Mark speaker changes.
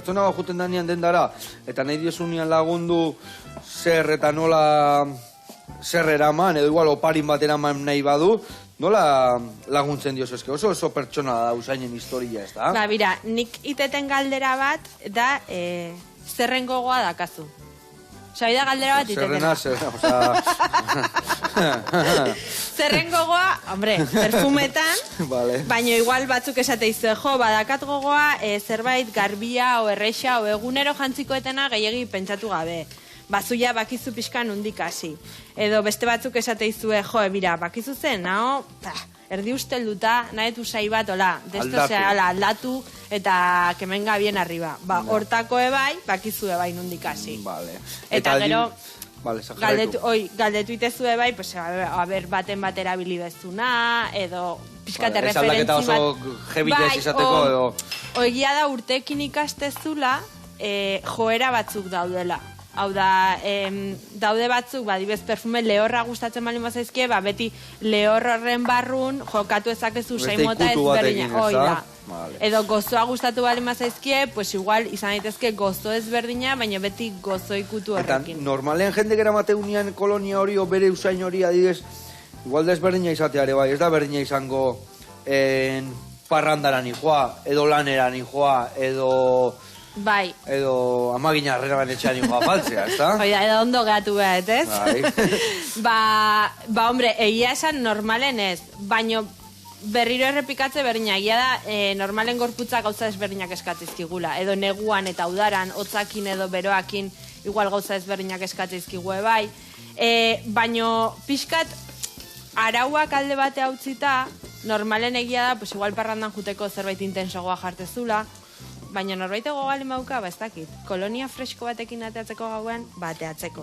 Speaker 1: Pertsona bat juten danean dendara, eta nahi diezunean lagundu zer eta nola zer eraman, edo igual oparin bat eraman nahi badu, nola laguntzen diozu eske? Oso pertsona da usainen historia, ez da?
Speaker 2: Ba, bira, nik iteten galdera bat da zerren gogoa dakazu. Osa, da galdera bat itetena. Zerren gogoa, hombre, perfumetan,
Speaker 1: vale.
Speaker 2: Baina igual batzuk esateizu, jo, badakat gogoa zerbait garbia o erreixa o egunero jantzikoetena gehiegi pentsatu gabe. Bazuia bakizu pixkan undik hasi. Edo beste batzuk esateizue, jo, bira, bakizu zen, nao, erdi ustelduta, nahetu sai bat, hola, desto aldatu, eta kemenga bien arriba. Ba, hortako ebai, bakizu ebai nundik hasi.
Speaker 1: Vale.
Speaker 2: Eta gero,
Speaker 1: vale,
Speaker 2: galdetu itezu ebai, pues, baten bat erabili bezuna, edo pixkate referentzi bat.
Speaker 1: Ez aldaketa oso jebitez izateko, edo...
Speaker 2: Oigia da urtekin ikastezula, joera batzuk daudela. Hau da, daude batzuk, dibez perfume lehorra gustatzen bali mazaizkie, beti lehor horren barrun jokatu ezakezu saimota ezberdina.
Speaker 1: Vale.
Speaker 2: Edo gozoa gustatu bali mazaizkie, pues igual izan daitezke gozo ezberdina, baina beti gozo ikutu horrekin.
Speaker 1: Eta normalean jende gera mateunean kolonia hori o bere usain hori adibidez, igual da ezberdina izateare bai, ez da berdina izango parrandaran joa, edo laneran joa, edo...
Speaker 2: Bai.
Speaker 1: Edo amagina arrera banetxean ingoa faltzea, ez da?
Speaker 2: Oida, edo ondo gehatu behat, ez?
Speaker 1: Bai.
Speaker 2: Hombre, egia esan normalen ez, baino berriro errepikatze berdina, egia da normalen gorputza gauza ezberdinak eskatzizkigula, edo neguan eta udaran, hotzakin edo beroakin, igual gauza ezberdinak eskatzizkigu bai, baino pixkat arauak alde bate hautzita, normalen egia da, pues igual parrandan juteko zerbait intensoagoa jartezula, baina norbaitego gali mauka, ez dakit. Kolonia fresko batekin ateatzeko gauen, ateatzeko.